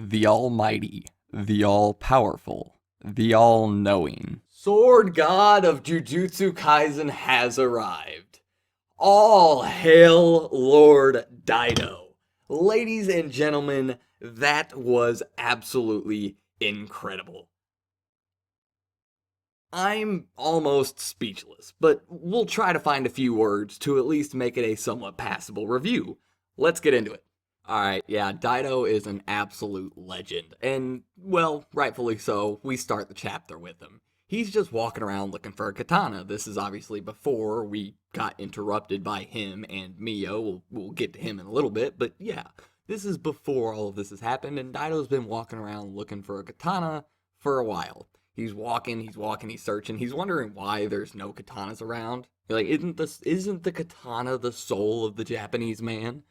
the Almighty, the All-Powerful, the All-Knowing. Sword God of Jujutsu Kaisen has arrived. All hail Lord Daido. Ladies and gentlemen, that was absolutely incredible. I'm almost speechless, but we'll try to find a few words to at least make it a somewhat passable review. Let's get into it. Alright, yeah, Daido is an absolute legend, and, well, rightfully so, we start the chapter with him. He's just walking around looking for a katana. This is obviously before we got interrupted by him and Miyo. We'll get to him in a little bit, but yeah, this is before all of this has happened, and Daido's been walking around looking for a katana for a while. He's walking, he's searching, he's wondering why there's no katanas around. You're like, isn't the katana the soul of the Japanese man?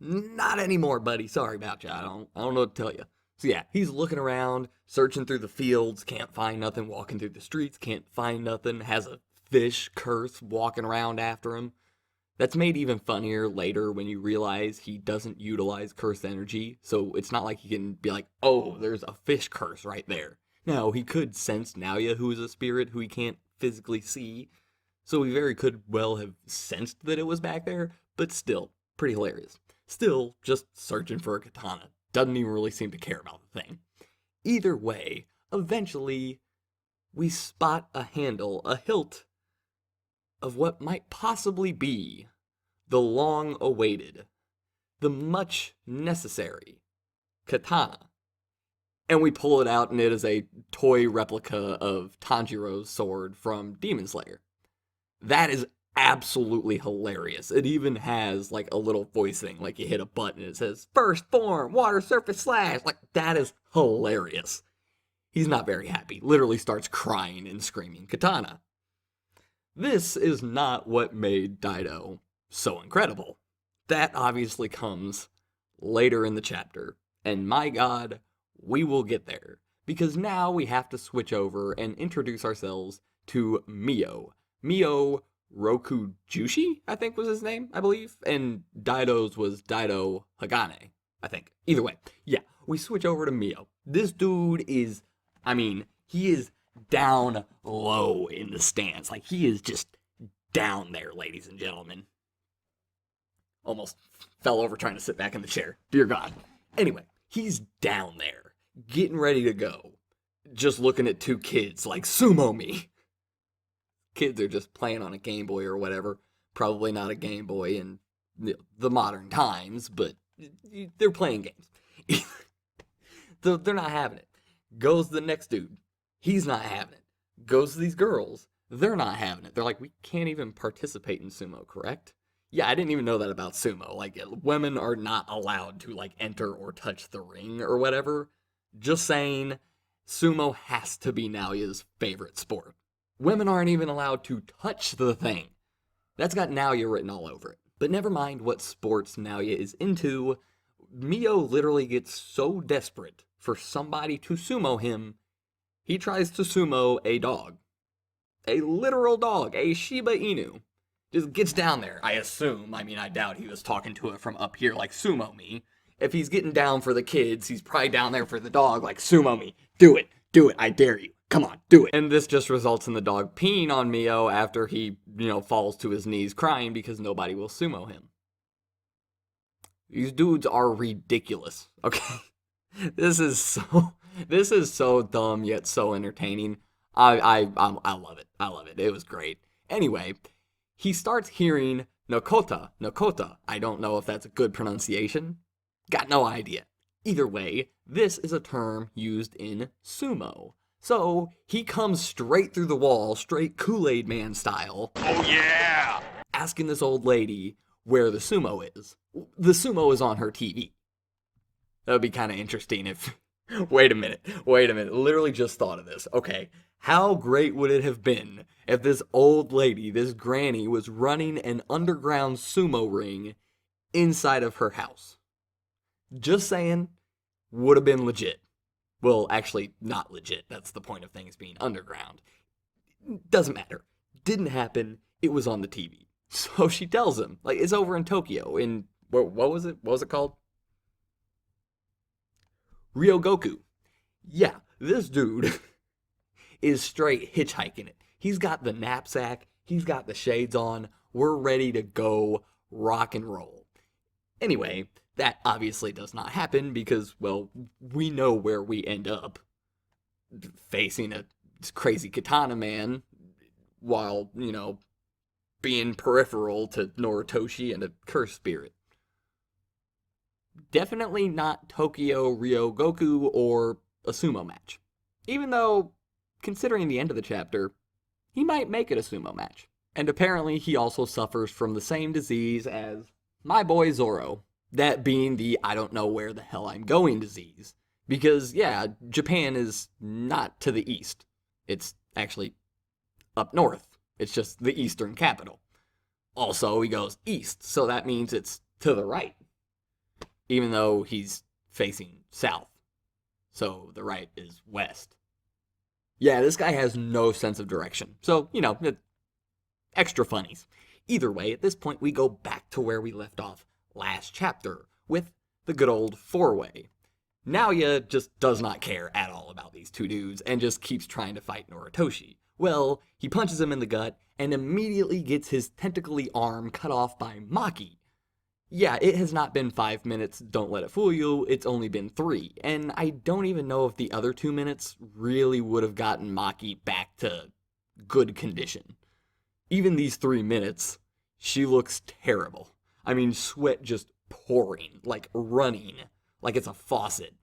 Not anymore, buddy. Sorry about you. I don't know what to tell you. So yeah, he's looking around, searching through the fields, can't find nothing, walking through the streets, can't find nothing, has a fish curse walking around after him. That's made even funnier later when you realize he doesn't utilize curse energy, so it's not like he can be like, oh, there's a fish curse right there. Now, he could sense Naoya, who is a spirit who he can't physically see, so he very could well have sensed that it was back there, but still, pretty hilarious. Still, just searching for a katana. Doesn't even really seem to care about the thing. Either way, eventually, we spot a handle, a hilt, of what might possibly be the long-awaited, the much-necessary katana. And we pull it out, and it is a toy replica of Tanjiro's sword from Demon Slayer. That is absolutely hilarious. It even has like a little voice thing, like you hit a button and it says first form water surface slash. Like, that is hilarious. He's not very happy, literally starts crying and screaming katana. This is not what made Daido so incredible. That obviously comes later in the chapter, and my god, we will get there, because now we have to switch over and introduce ourselves to Miyo. Miyo Rokujushi, I think was his name, I believe. And Daido's was Daido Hagane, I think. Either way, yeah, we switch over to Miyo. This dude is, he is down low in the stands. Like, he is just down there, ladies and gentlemen. Almost fell over trying to sit back in the chair. Dear God. Anyway, he's down there, getting ready to go. Just looking at two kids like, sumo me. Kids are just playing on a Game Boy or whatever. Probably not a Game Boy in the modern times, but they're playing games. They're not having it. Goes the next dude. He's not having it. Goes to these girls. They're not having it. They're like, we can't even participate in sumo, correct? Yeah, I didn't even know that about sumo. Like, women are not allowed to, like, enter or touch the ring or whatever. Just saying, sumo has to be Naoya's favorite sport. Women aren't even allowed to touch the thing. That's got Naoya written all over it. But never mind what sports Naoya is into, Miyo literally gets so desperate for somebody to sumo him, he tries to sumo a dog. A literal dog, a Shiba Inu. Just gets down there, I assume. I doubt he was talking to it from up here like, sumo me. If he's getting down for the kids, he's probably down there for the dog like, sumo me. Do it, I dare you. Come on, do it. And this just results in the dog peeing on Miyo after he, falls to his knees crying because nobody will sumo him. These dudes are ridiculous, okay? This is so dumb yet so entertaining. I love it. I love it. It was great. Anyway, he starts hearing Nakota. I don't know if that's a good pronunciation. Got no idea. Either way, this is a term used in sumo. So, he comes straight through the wall, straight Kool-Aid Man style. Oh yeah! Asking this old lady where the sumo is. The sumo is on her TV. That would be kind of interesting if... Wait a minute. Literally just thought of this. Okay, how great would it have been if this old lady, this granny, was running an underground sumo ring inside of her house? Just saying, would have been legit. Well, actually, not legit. That's the point of things being underground. Doesn't matter. Didn't happen. It was on the TV. So she tells him, like, it's over in Tokyo, in, what was it? What was it called? Ryogoku. Yeah, this dude is straight hitchhiking it. He's got the knapsack, he's got the shades on, we're ready to go rock and roll. Anyway, that obviously does not happen because, well, we know where we end up. Facing a crazy katana man while, being peripheral to Noritoshi and a cursed spirit. Definitely not Tokyo Ryogoku or a sumo match. Even though, considering the end of the chapter, he might make it a sumo match. And apparently he also suffers from the same disease as my boy Zoro. That being the I don't know where the hell I'm going disease. Because, yeah, Japan is not to the east. It's actually up north. It's just the eastern capital. Also, he goes east, so that means it's to the right. Even though he's facing south. So the right is west. Yeah, this guy has no sense of direction. So, extra funnies. Either way, at this point, we go back to where we left off last chapter with the good old four-way. Naoya just does not care at all about these two dudes and just keeps trying to fight Noritoshi. Well, he punches him in the gut and immediately gets his tentacly arm cut off by Maki. Yeah, it has not been 5 minutes, don't let it fool you, it's only been 3. And I don't even know if the other 2 minutes really would have gotten Maki back to good condition. Even these 3 minutes, she looks terrible. I mean, sweat just pouring, like running, like it's a faucet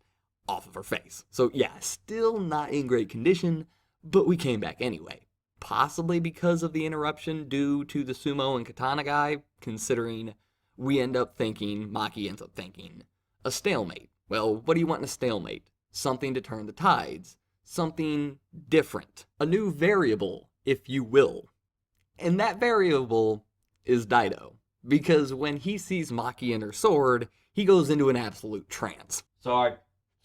off of her face. So yeah, still not in great condition, but we came back anyway. Possibly because of the interruption due to the sumo and katana guy, considering we end up thinking, Maki ends up thinking, a stalemate. Well, what do you want in a stalemate? Something to turn the tides. Something different. A new variable, if you will. And that variable is Daido. Because when he sees Maki and her sword, he goes into an absolute trance. Sword,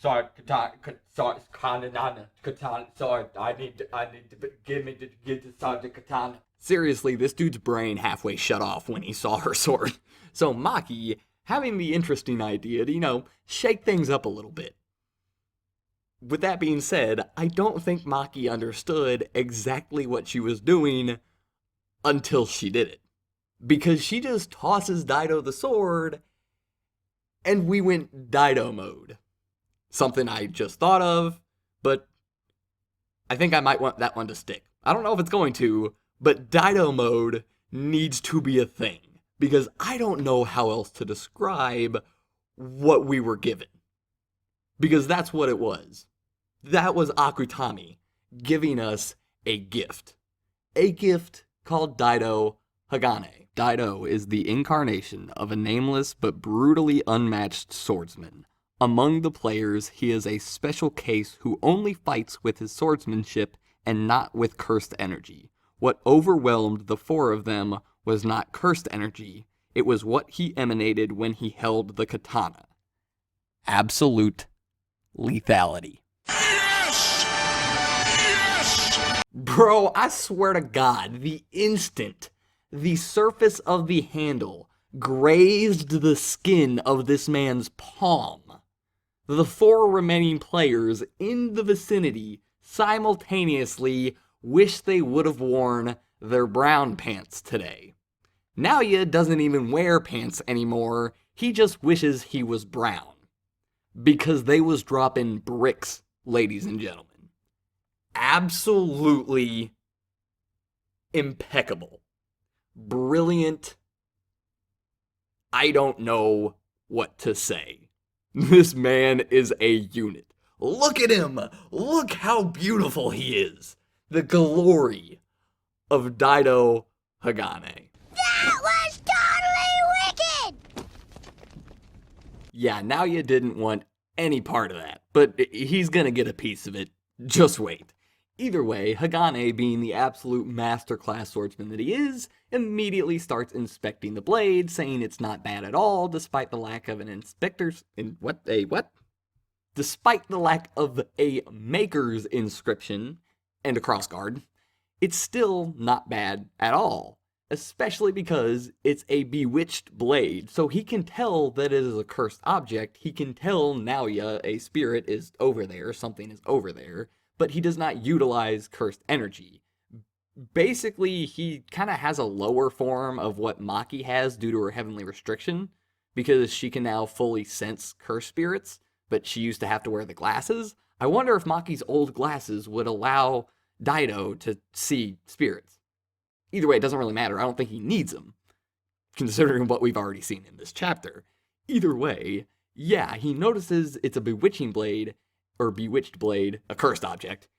katana, sword. I need to get the sword, the katana. Seriously, this dude's brain halfway shut off when he saw her sword. So Maki, having the interesting idea to, shake things up a little bit. With that being said, I don't think Maki understood exactly what she was doing until she did it. Because she just tosses Daido the sword, and we went Daido mode. Something I just thought of, but I think I might want that one to stick. I don't know if it's going to, but Daido mode needs to be a thing. Because I don't know how else to describe what we were given. Because that's what it was. That was Akutami giving us a gift. A gift called Daido Hagane. Daido is the incarnation of a nameless but brutally unmatched swordsman. Among the players, he is a special case who only fights with his swordsmanship and not with cursed energy. What overwhelmed the 4 of them was not cursed energy, it was what he emanated when he held the katana. Absolute lethality. Yes! Yes! Bro, I swear to God, the instant the surface of the handle grazed the skin of this man's palm, the 4 remaining players in the vicinity simultaneously wish they would have worn their brown pants today. Naoya doesn't even wear pants anymore, he just wishes he was brown. Because they was dropping bricks, ladies and gentlemen. Absolutely impeccable. Brilliant. I don't know what to say. This man is a unit. Look at him! Look how beautiful he is! The glory of Daido Hagane. That was totally wicked! Yeah, now you didn't want any part of that, but he's gonna get a piece of it. Just wait. Either way, Hagane, being the absolute masterclass swordsman that he is, immediately starts inspecting the blade, saying it's not bad at all, despite the lack of an Despite the lack of a maker's inscription and a crossguard, it's still not bad at all. especially because it's a bewitched blade, so he can tell that it is a cursed object. He can tell Naoya, a spirit, is over there, something is over there, but he does not utilize cursed energy. Basically, he kind of has a lower form of what Maki has due to her heavenly restriction, because she can now fully sense cursed spirits, but she used to have to wear the glasses. I wonder if Maki's old glasses would allow Daido to see spirits. Either way, it doesn't really matter. I don't think he needs them, considering what we've already seen in this chapter. Either way, yeah, he notices it's a bewitching blade, or bewitched blade, a cursed object,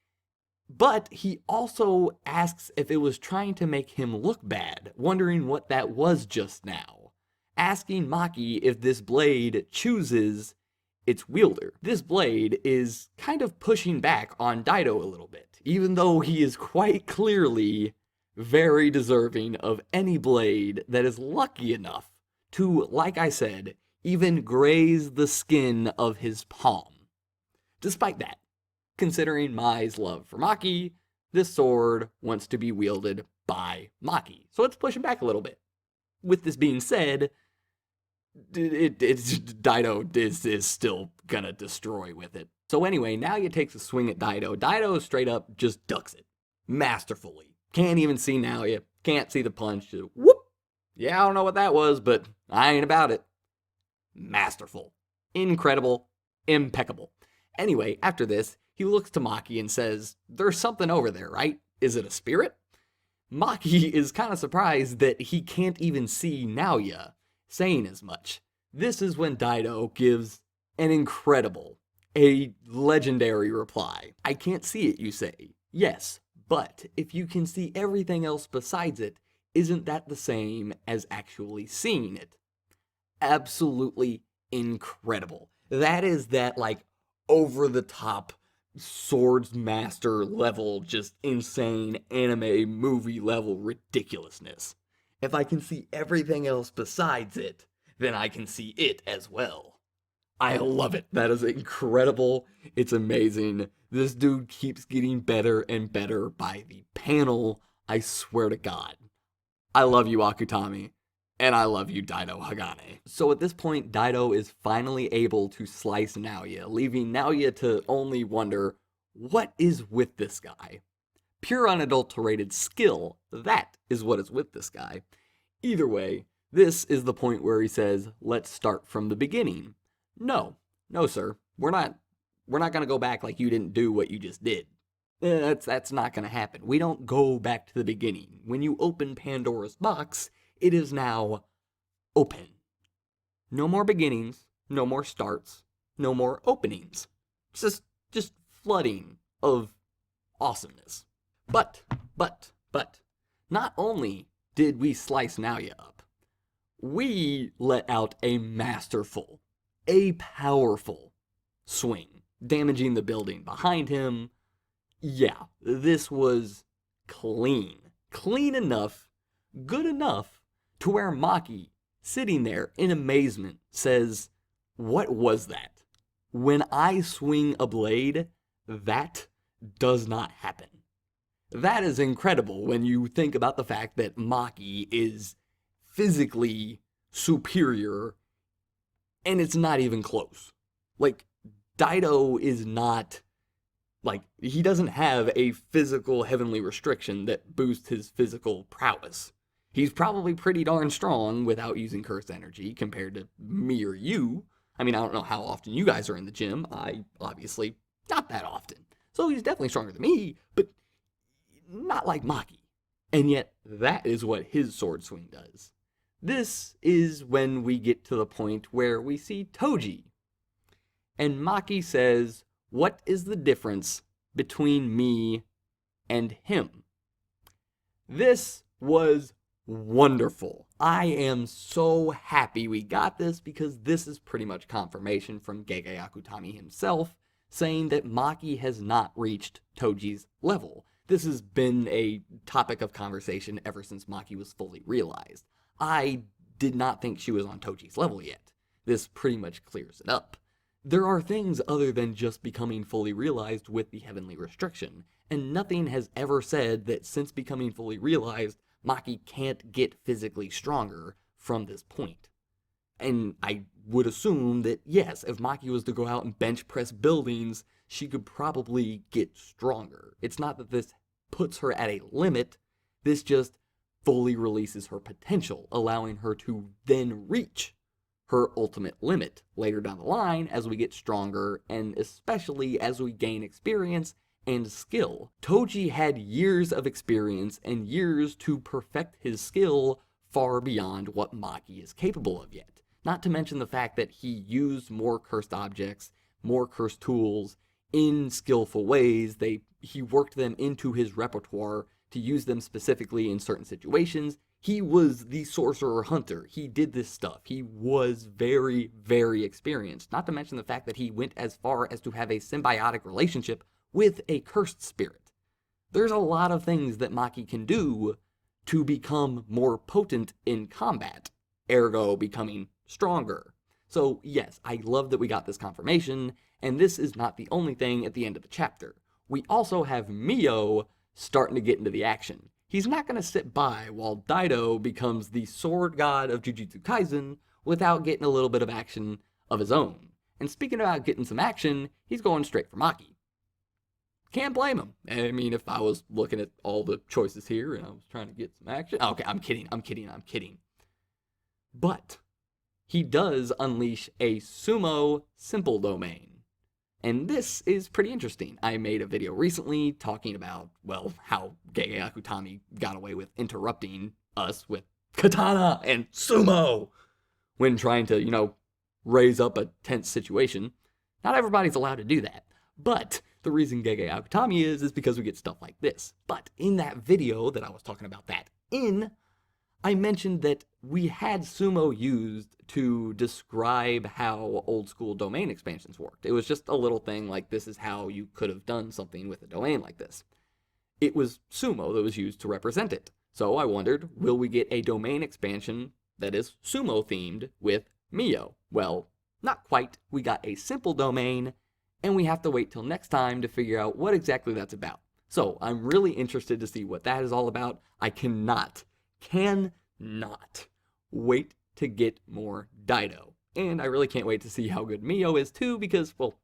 but he also asks if it was trying to make him look bad, wondering what that was just now. Asking Maki if this blade chooses its wielder. This blade is kind of pushing back on Daido a little bit, even though he is quite clearly very deserving of any blade that is lucky enough to, like I said, even graze the skin of his palm. Despite that, considering Mai's love for Maki, this sword wants to be wielded by Maki, so it's pushing back a little bit. With this being said, Daido is still gonna destroy with it. So anyway, Naoya takes a swing at Daido. Daido straight up just ducks it. Masterfully. Can't even see Naoya. Can't see the punch. Just, whoop! Yeah, I don't know what that was, but I ain't about it. Masterful. Incredible. Impeccable. Anyway, after this, he looks to Maki and says, "There's something over there, right? Is it a spirit?" Maki is kind of surprised that he can't even see Naoya saying as much. This is when Daido gives an incredible, a legendary reply. "I can't see it, you say. Yes, but if you can see everything else besides it, isn't that the same as actually seeing it?" Absolutely incredible. That is that, like, over-the-top swords master level, just insane anime movie level ridiculousness. If I can see everything else besides it, then I can see it as well. I love it. That is incredible. It's amazing. This dude keeps getting better and better by the panel. I swear to God. I love you, Akutami. And I love you, Daido Hagane. So at this point, Daido is finally able to slice Naoya, leaving Naoya to only wonder, what is with this guy? Pure unadulterated skill, that is what is with this guy. Either way, this is the point where he says, "Let's start from the beginning." No, sir, we're not gonna go back like you didn't do what you just did. That's not gonna happen. We don't go back to the beginning. When you open Pandora's box, it is now open. No more beginnings, no more starts, no more openings. Just flooding of awesomeness. But, not only did we slice Naoya up, we let out a masterful, a powerful swing, damaging the building behind him. Yeah, this was clean. Clean enough, good enough, to where Maki, sitting there in amazement, says, "What was that? When I swing a blade, that does not happen." That is incredible when you think about the fact that Maki is physically superior, and it's not even close. Like, Daido is not, like, he doesn't have a physical heavenly restriction that boosts his physical prowess. He's probably pretty darn strong without using cursed energy compared to me or you. I mean, I don't know how often you guys are in the gym. I obviously not that often. So he's definitely stronger than me, but not like Maki. And yet, that is what his sword swing does. This is when we get to the point where we see Toji. And Maki says, "What is the difference between me and him?" This was wonderful. I am so happy we got this, because this is pretty much confirmation from Gege Akutami himself, saying that Maki has not reached Toji's level. This has been a topic of conversation ever since Maki was fully realized. I did not think she was on Toji's level yet. This pretty much clears it up. There are things other than just becoming fully realized with the heavenly restriction, and nothing has ever said that since becoming fully realized, Maki can't get physically stronger from this point. And I would assume that, yes, if Maki was to go out and bench press buildings, she could probably get stronger. It's not that this puts her at a limit, this just fully releases her potential, allowing her to then reach her ultimate limit later down the line as we get stronger and especially as we gain experience and skill. Toji had years of experience and years to perfect his skill far beyond what Maki is capable of yet. Not to mention the fact that he used more cursed objects, more cursed tools in skillful ways. He worked them into his repertoire to use them specifically in certain situations. He was the sorcerer hunter. He did this stuff. He was very, very experienced. Not to mention the fact that he went as far as to have a symbiotic relationship with a cursed spirit. There's a lot of things that Maki can do to become more potent in combat, ergo becoming stronger. So yes, I love that we got this confirmation, and this is not the only thing at the end of the chapter. We also have Miyo starting to get into the action. He's not going to sit by while Daido becomes the sword god of Jujutsu Kaisen without getting a little bit of action of his own. And speaking about getting some action, he's going straight for Maki. Can't blame him. I mean, if I was looking at all the choices here and I was trying to get some action... Okay, I'm kidding. But he does unleash a sumo simple domain. And this is pretty interesting. I made a video recently talking about, well, how Gege Akutami got away with interrupting us with katana and sumo when trying to, raise up a tense situation. Not everybody's allowed to do that. But the reason Gege Akutami is because we get stuff like this. But in that video that I was talking about that in, I mentioned that we had sumo used to describe how old school domain expansions worked. It was just a little thing like this is how you could have done something with a domain like this. It was sumo that was used to represent it. So I wondered, will we get a domain expansion that is sumo themed with Miyo? Well, not quite. We got a simple domain, and we have to wait till next time to figure out what exactly that's about. So I'm really interested to see what that is all about. I cannot wait to get more Daido. And I really can't wait to see how good Miyo is too, because, well,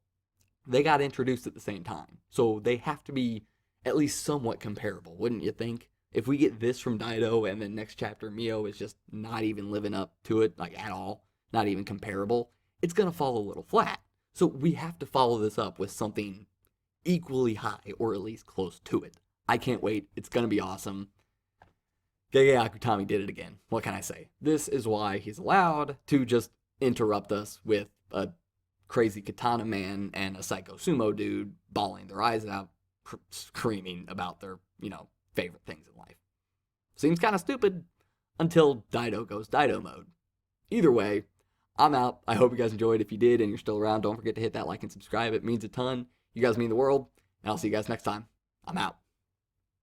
they got introduced at the same time. So they have to be at least somewhat comparable, wouldn't you think? If we get this from Daido and then next chapter Miyo is just not even living up to it, like at all, not even comparable, it's gonna fall a little flat. So we have to follow this up with something equally high, or at least close to it. I can't wait. It's gonna be awesome. Gege Akutami did it again. What can I say? This is why he's allowed to just interrupt us with a crazy katana man and a psycho sumo dude bawling their eyes out, screaming about their, favorite things in life. Seems kind of stupid until Daido goes Daido mode. Either way, I'm out. I hope you guys enjoyed. If you did and you're still around, don't forget to hit that like and subscribe. It means a ton. You guys mean the world. And I'll see you guys next time. I'm out.